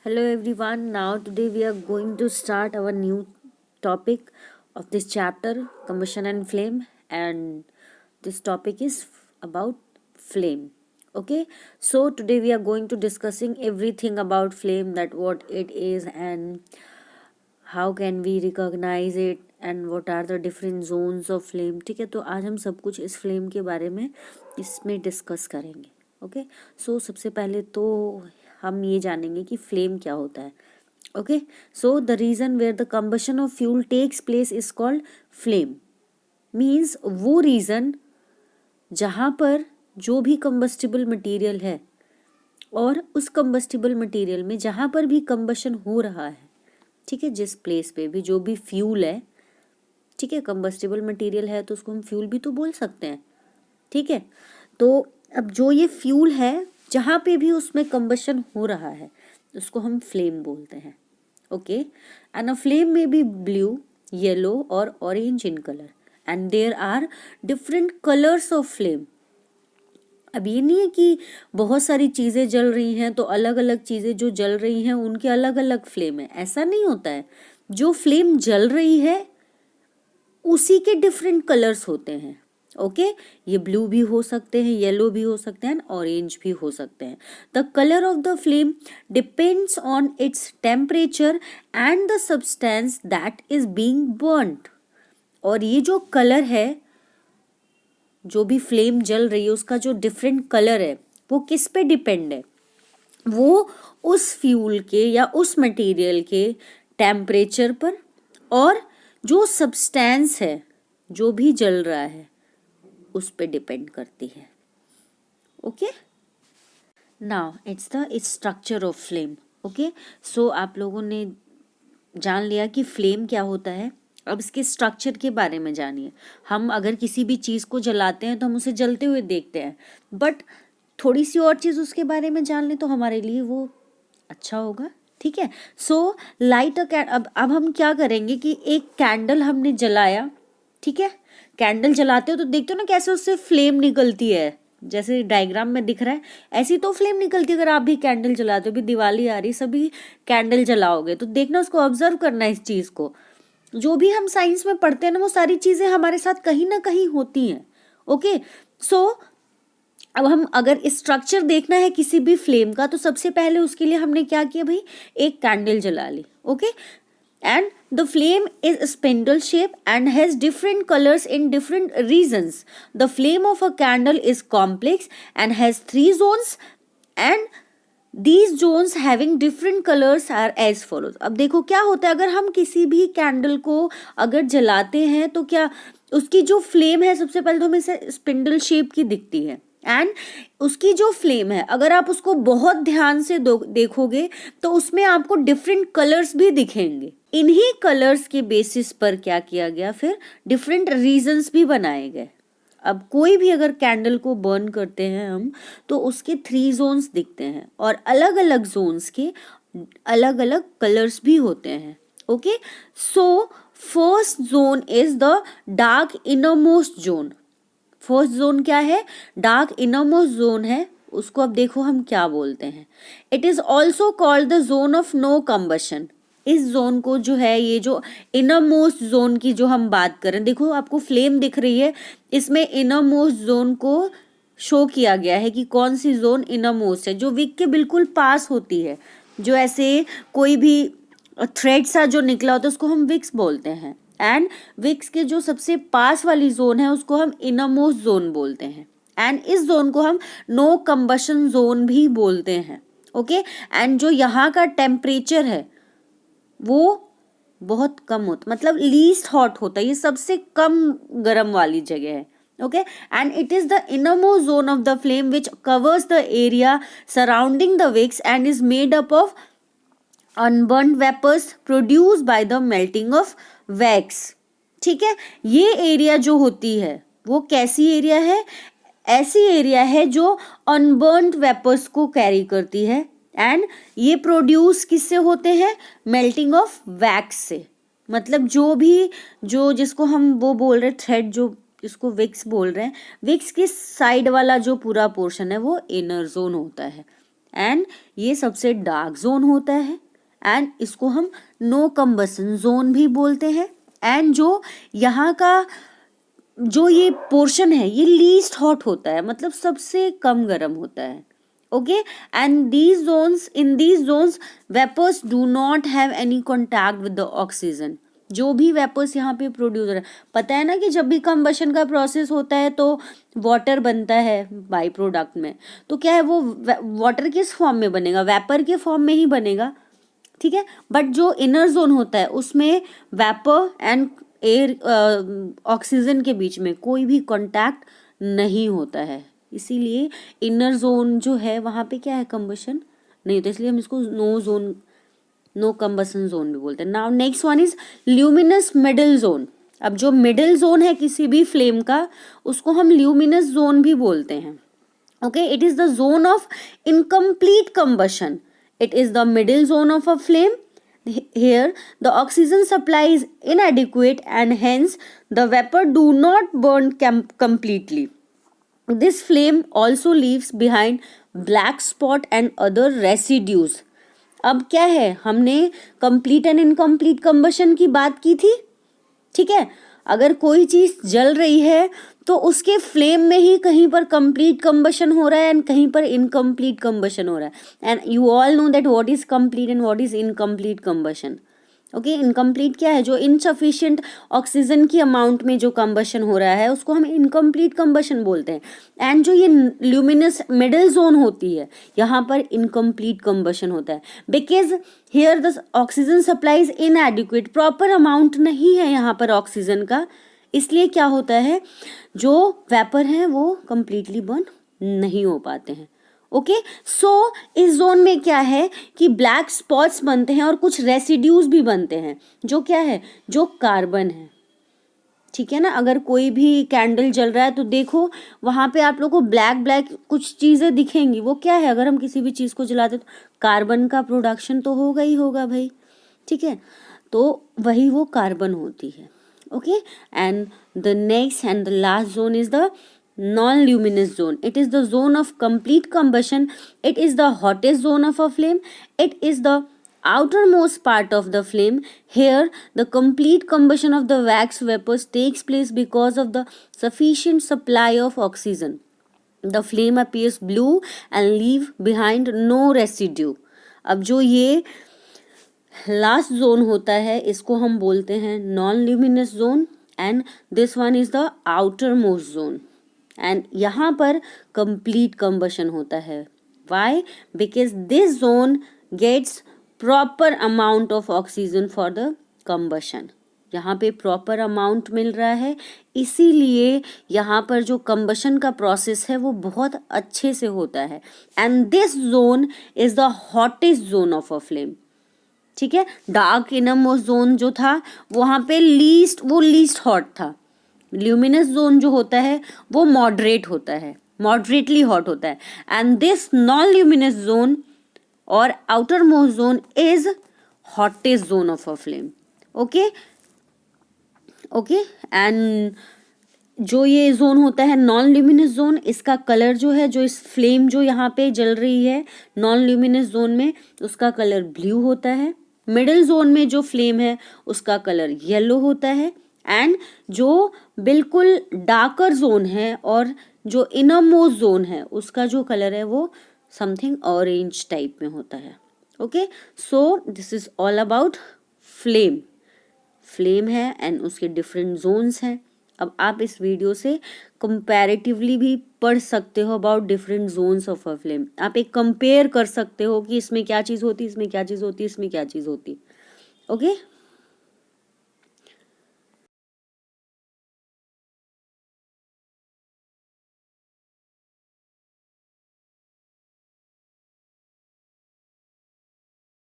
Hello everyone. Now today we are going to start our new topic of this chapter, combustion and flame, and this topic is about flame. Okay, so today we are going to discussing everything about flame, that what it is and how can we recognize it and what are the different zones of flame. ठीक है, तो आज हम सब कुछ इस flame के बारे में इसमें डिस्कस करेंगे. ओके, सो सबसे पहले तो हम ये जानेंगे कि फ्लेम क्या होता है. Okay, so the region where the combustion of fuel takes place is called flame. Means वो रीजन जहाँ पर जो भी कंबस्टिबल मटेरियल है और उस कंबस्टिबल मटेरियल में जहाँ पर भी कंबशन हो रहा है, ठीक है, जिस प्लेस पे भी जो भी फ्यूल है, ठीक है, कंबस्टिबल मटेरियल है तो उसको हम फ्यूल भी तो बोल सकते हैं. ठीक है, तो अब जो ये फ्यूल है जहाँ पे भी उसमें कंबशन हो रहा है उसको हम फ्लेम बोलते हैं. ओके, एंड अ फ्लेम में बी ब्लू, येलो और orange in colour and there are different colours of flame. अब ये नहीं है कि बहुत सारी चीज़ें जल रही हैं तो अलग अलग चीज़ें जो जल रही हैं उनके अलग अलग फ्लेम है, ऐसा नहीं होता है. जो फ्लेम जल रही है उसी के डिफरेंट कलर्स होते हैं. ओके, ये ब्लू भी हो सकते हैं, येलो भी हो सकते हैं, ऑरेंज भी हो सकते हैं. The colour of the flame depends on its temperature and the substance that is being burned. और ये जो कलर है, जो भी फ्लेम जल रही है उसका जो डिफरेंट कलर है वो किस पे डिपेंड है? वो उस फ्यूल के या उस मटेरियल के टेम्परेचर पर और जो सब्सटेंस है जो भी जल रहा है उस पे डिपेंड करती है. Okay, now it's the structure of flame. Okay, so आप लोगों ने जान लिया कि फ्लेम क्या होता है. अब इसके स्ट्रक्चर के बारे में जानिए. हम अगर किसी भी चीज़ को जलाते हैं तो हम उसे जलते हुए देखते हैं, बट थोड़ी सी और चीज़ उसके बारे में जान लें तो हमारे लिए वो अच्छा होगा. ठीक है, सो लाइट अ अब हम क्या करेंगे कि एक कैंडल हमने जलाया. ठीक है, कैंडल जलाते हो तो देखते हो ना कैसे उससे फ्लेम निकलती है, जैसे डायग्राम में दिख रहा है ऐसी तो फ्लेम निकलती है. अगर आप भी कैंडल जलाते हो, भी दिवाली आ रही, सभी कैंडल जलाओगे तो देखना, उसको ऑब्जर्व करना इस चीज़ को. जो भी हम साइंस में पढ़ते हैं ना वो सारी चीज़ें हमारे साथ कहीं ना कहीं होती हैं. ओके, सो अब हम अगर स्ट्रक्चर देखना है किसी भी फ्लेम का तो सबसे पहले उसके लिए हमने क्या किया भाई, एक कैंडल जला ली. Okay, and the flame is spindle shape and has different colors in different regions. The flame of a candle is complex and has 3 zones and these zones having different colors are as follows. अब देखो क्या होता है, अगर हम किसी भी candle को अगर जलाते हैं तो क्या उसकी जो फ्लेम है सबसे पहले तो हमें स्पिंडल शेप की दिखती है. एंड उसकी जो फ्लेम है अगर आप उसको बहुत ध्यान से देखोगे तो उसमें आपको डिफरेंट कलर्स भी दिखेंगे. इन्हीं कलर्स के बेसिस पर क्या किया गया, फिर डिफरेंट रीजन्स भी बनाए गए. अब कोई भी अगर कैंडल को बर्न करते हैं हम तो उसके 3 जोन्स दिखते हैं और अलग अलग जोन्स के अलग अलग कलर्स भी होते हैं. Okay, so first zone is the dark innermost zone. First zone क्या है? डार्क इनरमोस्ट जोन है. उसको अब देखो हम क्या बोलते हैं. It is also called the zone of no combustion. इस जोन को जो है, ये जो इनर मोस्ट जोन की जो हम बात करें, देखो आपको फ्लेम दिख रही है, इसमें इनर मोस्ट जोन को शो किया गया है कि कौन सी जोन इनर मोस्ट है, जो विक के बिल्कुल पास होती है. जो ऐसे कोई भी थ्रेड सा जो निकला होता है उसको हम विक्स बोलते हैं. एंड विक्स के जो सबसे पास वाली जोन है उसको हम इनर मोस्ट जोन बोलते हैं. एंड इस जोन को हम नो कंबशन जोन भी बोलते हैं. ओके, एंड जो यहाँ का टेम्परेचर है वो बहुत कम होता, मतलब लीस्ट हॉट होता है, ये सबसे कम गर्म वाली जगह है. Okay, and it is the innermost zone of the flame which covers the area surrounding the wicks and is made up of unburned vapours produce by the melting of wax. ठीक है, ये एरिया जो होती है वो कैसी area है? ऐसी एरिया है जो अनबर्न्ड वेपर्स को कैरी करती है. एंड ये प्रोड्यूस किससे होते हैं? मेल्टिंग ऑफ वैक्स से. मतलब जो भी जो जिसको हम वो बोल रहे थ्रेड, जो जिसको विक्स बोल रहे हैं, विक्स के साइड वाला जो पूरा पोर्शन है वो इनर जोन होता है. एंड ये सबसे डार्क जोन होता है एंड इसको हम नो कंबसन जोन भी बोलते हैं। एंड जो यहाँ का जो ये पोर्शन है ये लीस्ट हॉट होता है, मतलब सबसे कम गर्म होता है। Okay, and in these zones vapours do not have any contact with the oxygen. जो भी वेपर्स यहाँ पे प्रोड्यूस हो रहा है, पता है ना कि जब भी कंबशन का प्रोसेस होता है तो वाटर बनता है बाई प्रोडक्ट में, तो क्या है वो वाटर किस फॉर्म में बनेगा, वेपर के फॉर्म में ही बनेगा, ठीक है। बट जो इनर जोन होता है उसमें वेपर एंड एयर ऑक्सीजन के बीच में कोई भी कांटेक्ट नहीं होता है, इसीलिए इनर जोन जो है वहाँ पे क्या है, कंबशन नहीं होता, इसलिए हम इसको नो कंबशन जोन भी बोलते हैं। Now next one is luminous middle zone. अब जो मिडिल जोन है किसी भी फ्लेम का उसको हम ल्यूमिनस जोन भी बोलते हैं। Okay, it is the zone of incomplete combustion, it is the middle zone of a flame. Here the oxygen supply is inadequate and hence the vapor do not burn completely. This flame also leaves behind black spot and other residues. अब क्या है, हमने complete and incomplete combustion की बात की थी, ठीक है। अगर कोई चीज जल रही है तो उसके फ्लेम में ही कहीं पर कंप्लीट कंबशन हो रहा है एंड कहीं पर इनकम्प्लीट कंबशन हो रहा है। And you all know that what is complete and what is incomplete combustion. Okay, incomplete क्या है, जो इनसफिशिएंट ऑक्सीजन की अमाउंट में जो कंबशन हो रहा है उसको हम इनकम्प्लीट कंबशन बोलते हैं। एंड जो ये ल्यूमिनस मिडिल जोन होती है यहाँ पर इनकम्प्लीट कंबशन होता है, because here the oxygen supply is इनएडिक्वेट, proper amount नहीं है यहाँ पर ऑक्सीजन का, इसलिए क्या होता है जो वेपर हैं वो कंप्लीटली बर्न नहीं हो पाते हैं। ओके, सो इस जोन में क्या है कि ब्लैक स्पॉट्स बनते हैं और कुछ रेसिड्यूज भी बनते हैं, जो क्या है, जो कार्बन है, ठीक है ना। अगर कोई भी कैंडल जल रहा है तो देखो वहां पे आप लोग को ब्लैक ब्लैक कुछ चीजें दिखेंगी, वो क्या है, अगर हम किसी भी चीज को जलाते तो कार्बन का प्रोडक्शन तो होगा ही होगा भाई, ठीक है, तो वही वो कार्बन होती है। Okay, and the next and the last zone is the non-luminous zone. It is the zone of complete combustion. It is the hottest zone of a flame. It is the outermost part of the flame. Here the complete combustion of the wax vapors takes place because of the sufficient supply of oxygen. The flame appears blue and leave behind no residue. अब जो ये last zone होता है इसको हम बोलते हैं non luminous zone and this one is the outermost zone. And यहाँ पर कंप्लीट कंबशन होता है। Why? Because this zone gets proper amount of oxygen for the combustion, यहाँ पे प्रॉपर अमाउंट मिल रहा है, इसीलिए यहाँ पर जो कंबशन का प्रोसेस है वो बहुत अच्छे से होता है। And this zone is the hottest zone of a flame, ठीक है। डार्क इनरमोस्ट जोन जो था वहाँ पे लीस्ट हॉट था। ल्यूमिनस जोन जो होता है वो मॉडरेट होता है, मॉडरेटली हॉट होता है। And this non luminous zone और outermost zone is hottest zone of a flame. Okay okay, and जो ये जोन होता है नॉन ल्यूमिनस जोन, इसका कलर जो है, जो इस फ्लेम जो यहाँ पे जल रही है नॉन ल्यूमिनस जोन में, उसका कलर ब्लू होता है। मिडिल जोन में जो फ्लेम है उसका कलर येलो होता है। एंड जो बिल्कुल डार्कर जोन है और जो इनरमोस्ट जोन है उसका जो कलर है वो समथिंग ऑरेंज टाइप में होता है। Okay, so this is all about flame है एंड उसके डिफरेंट जोन्स हैं। अब आप इस वीडियो से कंपैरेटिवली भी पढ़ सकते हो about different zones of a flame. आप एक कंपेयर कर सकते हो कि इसमें क्या चीज़ होती, इसमें क्या चीज़ होती, इसमें क्या चीज़ होती। ओके।